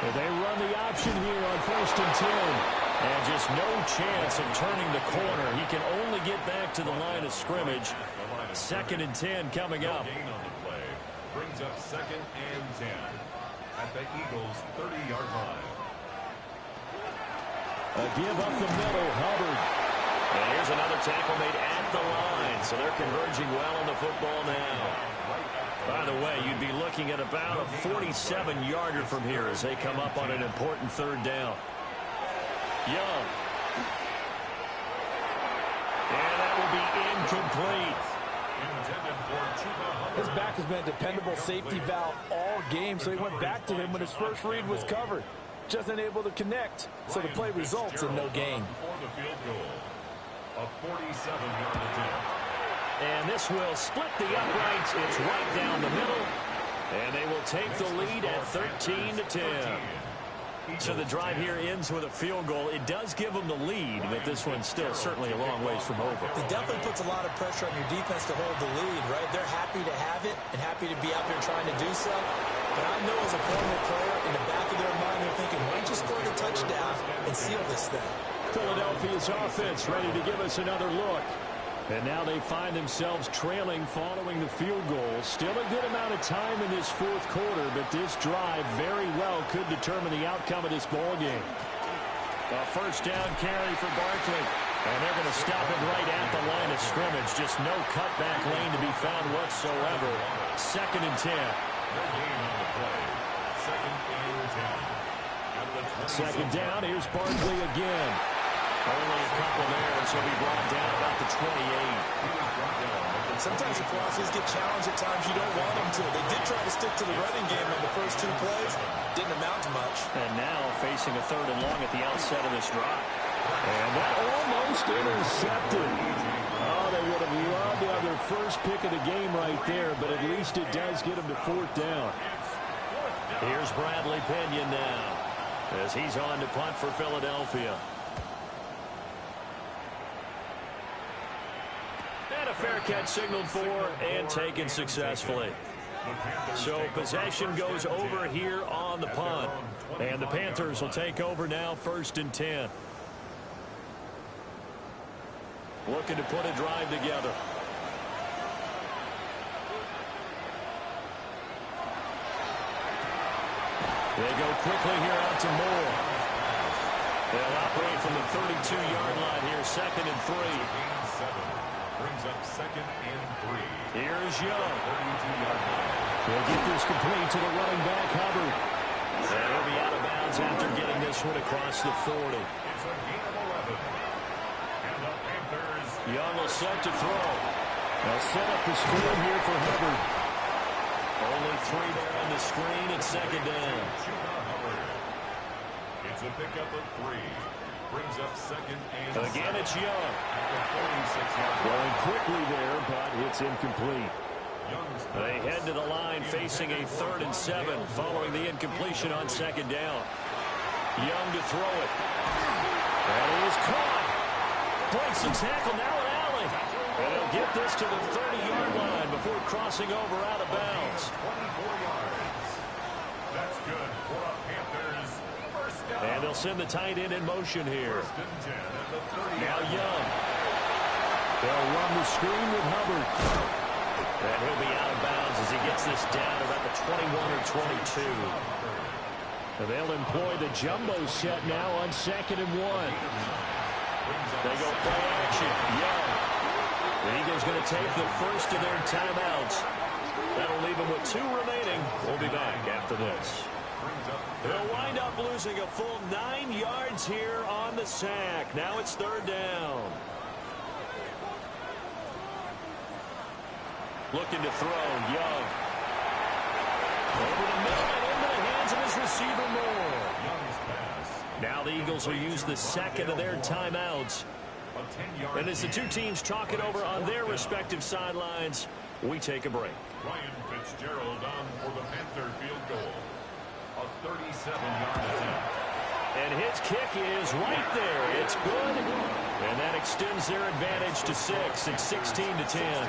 And they run the option here on first and 10. And just no chance of turning the corner. He can only get back to the line of scrimmage. Second and 10 coming up. Gain on the play brings up second and 10 at the Eagles' 30-yard line. A give up the middle, Hubbard. And here's another tackle made at the line. So they're converging well on the football now. By the way, you'd be looking at about a 47-yarder from here as they come up on an important third down. Young. And that will be incomplete. His back has been a dependable safety valve all game, so he went back to him when his first read was covered. Just unable to connect, so the play results in no gain. For the field goal, a 47-yard attempt. And this will split the uprights. It's right down the middle. And they will take the lead at 13-10. So the drive here ends with a field goal. It does give them the lead, but this one's still certainly a long ways from over. It definitely puts a lot of pressure on your defense to hold the lead, right? They're happy to have it and happy to be out there trying to do so. But I know as a former player, in the back of their mind, they're thinking, why don't you score the touchdown and seal this thing? Philadelphia's offense ready to give us another look. And now they find themselves trailing following the field goal. Still a good amount of time in this fourth quarter, but this drive very well could determine the outcome of this ball game. A first down carry for Barkley. And they're going to stop it right at the line of scrimmage. Just no cutback lane to be found whatsoever. Second and 10. Second down, here's Barkley again. Only a couple there, so he'll be brought down about the 28. Sometimes your philosophies get challenged at times you don't want them to. They did try to stick to the running game on the first 2 plays. Didn't amount to much. And now facing a third and long at the outset of this drive. And that almost intercepted. Oh, they would have loved to have their first pick of the game right there, but at least it does get them to fourth down. Here's Bradley Pinion now as he's on to punt for Philadelphia. And a fair catch signaled for and taken successfully. So possession goes over here on the punt. And the Panthers will take over now, first and 10. Looking to put a drive together. They go quickly here out to Moore. They'll operate from the 32-yard line here, second and 3. Brings up second and 3. Here's Young. 32-yard line. They'll get this complete to the running back, Hubbard. And he'll be out of bounds after getting this one across the 40. It's a gain of 11. And the Panthers. Young will set to throw. They'll set up the screen here for Hubbard. Only 3 there on the screen at second down. to pick up a 3. Brings up second and again, it's Young. at the 46-yard line. Going quickly there, but it's incomplete. They head to the line facing a 3rd and 7 following the incompletion on 2nd down. Young to throw it. That is caught. Breaks the tackle, now an alley. And he'll get this to the 30-yard line before crossing over out of bounds. 24 yards. That's good for a Panthers first down. And they'll send the tight end in motion here. First and 10 at the 30. Now Young. They'll run the screen with Hubbard. And he'll be out of bounds as he gets this down about the 21 or 22. And they'll employ the jumbo set now on 2nd and 1. They go play action. Young. The Eagles going to take the first of their timeouts. That'll leave them with 2 remaining. We'll be back after this. They'll wind up losing a full 9 yards here on the sack. Now it's 3rd down. Looking to throw, Young. Over the middle and into the hands of his receiver, Moore. Now the Eagles will use the second of their timeouts. And as the two teams talk it over on their respective sidelines, we take a break. Ryan Fitzgerald on for the Panther field goal. A 37-yard attempt. And his kick is right there. It's good. And that extends their advantage to 6. It's 16-10.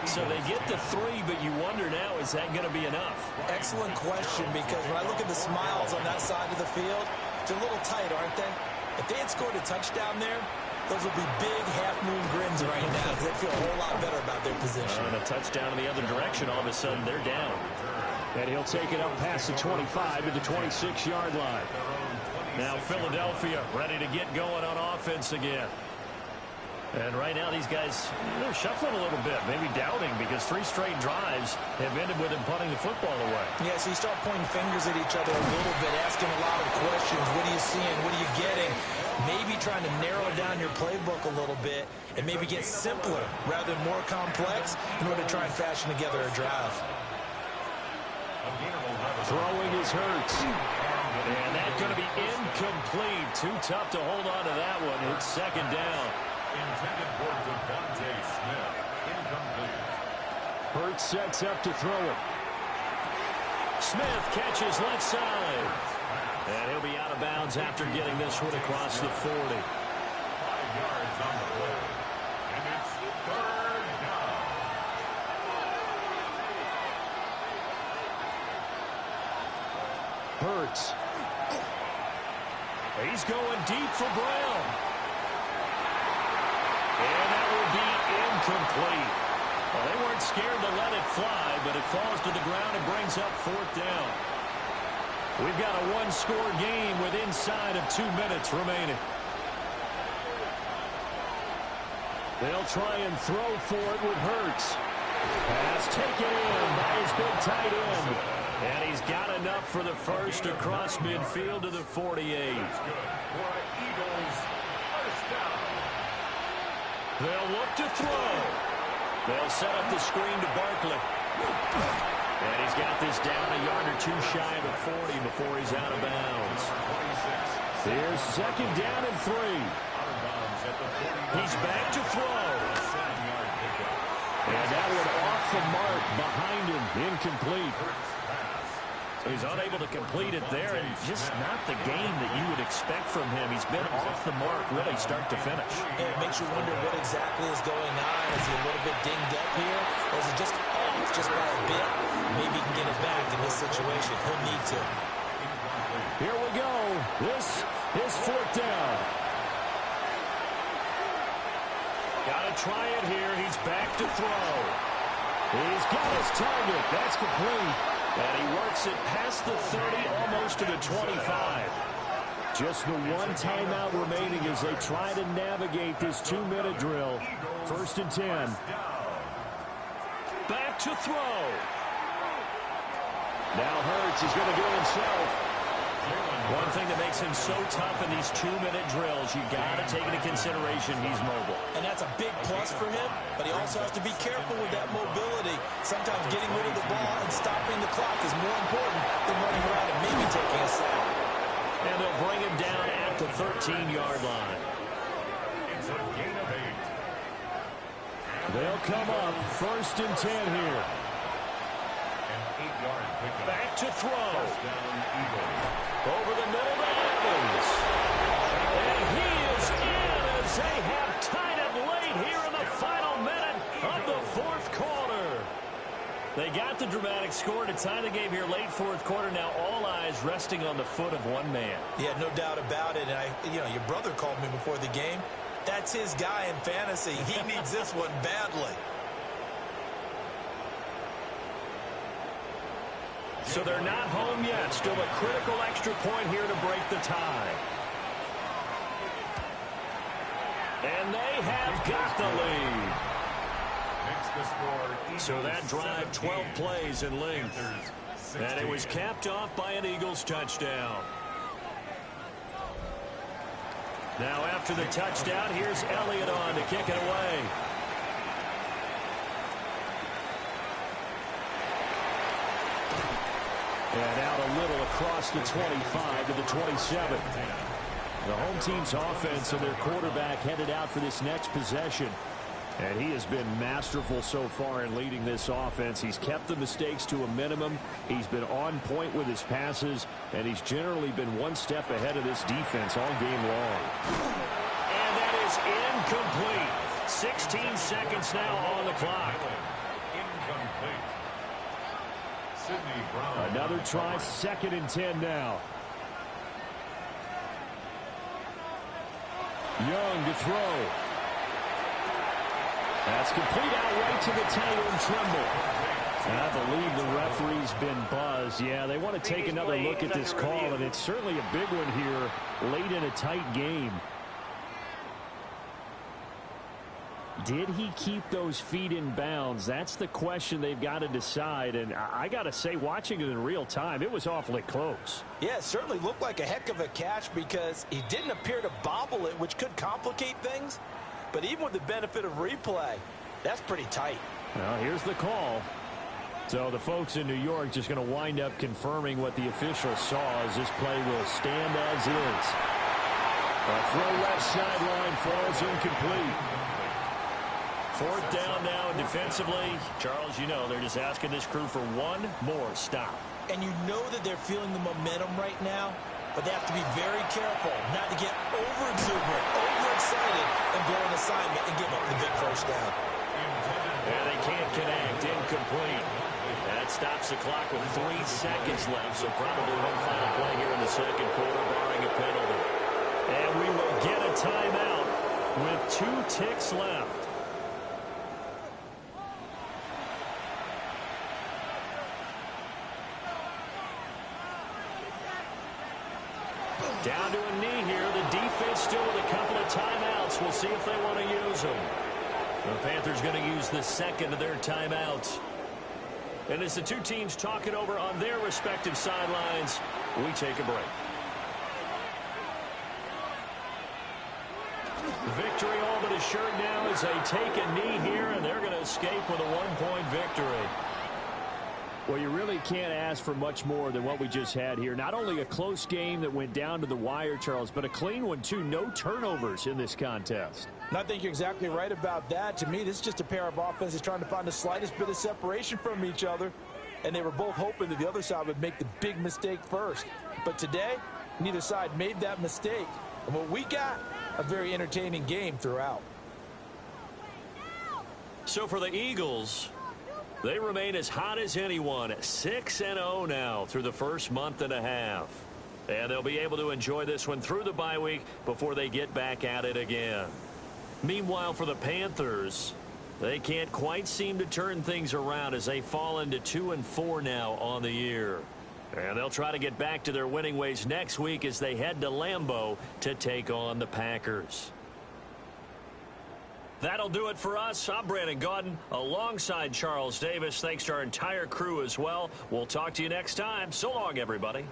So they get the 3, but you wonder now, is that going to be enough? Excellent question, because when I look at the smiles on that side of the field, they're a little tight, aren't they? If they had scored a touchdown there, those would be big half-moon grins right now, because they feel a whole lot better about their position. And a touchdown in the other direction, all of a sudden they're down. And he'll take it up past the 25 to the 26-yard line. Now Philadelphia ready to get going on offense again. And right now these guys, they're shuffling a little bit, maybe doubting, because 3 straight drives have ended with them punting the football away. Yeah, so you start pointing fingers at each other a little bit, asking a lot of questions. What are you seeing? What are you getting? Maybe trying to narrow down your playbook a little bit and maybe get simpler rather than more complex in order to try and fashion together a drive. Throwing is Hurts. And that's going to be incomplete. Too tough to hold on to that one. It's 2nd down. Intended for Devontae Smith. Incomplete. Hurts sets up to throw it. Smith catches left side. And he'll be out of bounds after getting this one across the 40. 5 yards on the play. And it's 3rd down. Hurts. He's going deep for Brown. And that will be incomplete. Well, they weren't scared to let it fly, but it falls to the ground and brings up 4th down. We've got a 1-score game with inside of 2 minutes remaining. They'll try and throw for it with Hurts. Pass taken in by his big tight end. And he's got enough for the first across midfield to the 48. That's good for an Eagles first down. They'll look to throw. They'll set up the screen to Barkley. And he's got this down a yard or 2 shy of the 40 before he's out of bounds. Here's 2nd down and 3. He's back to throw. And that one off the mark behind him. Incomplete. So he's unable to complete it there, and just not the game that you would expect from him. He's been off the mark really start to finish. Yeah, it makes you wonder what exactly is going on. Is he a little bit dinged up here, or is it just off just by a bit? Maybe he can get it back in this situation. He'll need to. Here we go. This is 4th down. Got to try it here. He's back to throw. He's got his target. That's complete. And he works it past the 30, almost to the 25. Just the 1 timeout remaining as they try to navigate this 2-minute drill. 1st and 10. Back to throw. Now Hurts is going to do it himself. One thing that makes him so tough in these 2-minute drills, you got to take into consideration he's mobile. And that's a big plus for him, but he also has to be careful with that mobility. Sometimes getting rid of the ball and stopping the clock is more important than running around and maybe taking a sack. And they'll bring him down at the 13-yard line. It's a gain of 8. They'll come up 1st and 10 here. An 8-yard pickup. Back to throw. First down, Eagles. Over the middle to Evans. And he is in as they have tied it late here in the final minute of the 4th quarter. They got the dramatic score to tie the game here late 4th quarter. Now all eyes resting on the foot of one man. Yeah, no doubt about it. And your brother called me before the game. That's his guy in fantasy. He needs this one badly. So they're not home yet. Still a critical extra point here to break the tie. And they have got the lead. So that drive, 12 plays in length. And it was capped off by an Eagles touchdown. Now after the touchdown, here's Elliott on to kick it away. And out a little across the 25 to the 27. The home team's offense and their quarterback headed out for this next possession. And he has been masterful so far in leading this offense. He's kept the mistakes to a minimum. He's been on point with his passes. And he's generally been one step ahead of this defense all game long. And that is incomplete. 16 seconds now on the clock. Incomplete. Sidney Brown. Another try, 2nd and 10 now. Young to throw. That's complete out right to the tail and Trimble. And I believe the referee's been buzzed. Yeah, they want to take another look at this call, and it's certainly a big one here late in a tight game. Did he keep those feet in bounds? That's the question they've got to decide. And I got to say, watching it in real time, it was awfully close. Yeah, it certainly looked like a heck of a catch because he didn't appear to bobble it, which could complicate things. But even with the benefit of replay, that's pretty tight. Well, here's the call. So the folks in New York just going to wind up confirming what the official saw as this play will stand as is. A throw left sideline falls incomplete. 4th down now, and defensively, Charles, you know, they're just asking this crew for one more stop. And you know that they're feeling the momentum right now, but they have to be very careful not to get over-exuberant, overexcited, and blow an assignment and give up the big 1st down. And they can't connect. Incomplete. That stops the clock with 3 seconds left, so probably one final play here in the 2nd quarter, barring a penalty. And we will get a timeout with 2 ticks left. Down to a knee here. The defense still with a couple of timeouts. We'll see if they want to use them. The Panthers going to use the 2nd of their timeouts. And as the two teams talk it over on their respective sidelines, we take a break. Victory all but assured now as they take a knee here, and they're going to escape with a 1-point victory. Well, you really can't ask for much more than what we just had here. Not only a close game that went down to the wire, Charles, but a clean one, too. No turnovers in this contest. And I think you're exactly right about that. To me, this is just a pair of offenses trying to find the slightest bit of separation from each other. And they were both hoping that the other side would make the big mistake first. But today, neither side made that mistake. And what we got, a very entertaining game throughout. So for the Eagles, they remain as hot as anyone, 6-0 now through the first month and a half. And they'll be able to enjoy this one through the bye week before they get back at it again. Meanwhile, for the Panthers, they can't quite seem to turn things around as they fall into 2-4 now on the year. And they'll try to get back to their winning ways next week as they head to Lambeau to take on the Packers. That'll do it for us. I'm Brandon Gaudin alongside Charles Davis. Thanks to our entire crew as well. We'll talk to you next time. So long, everybody.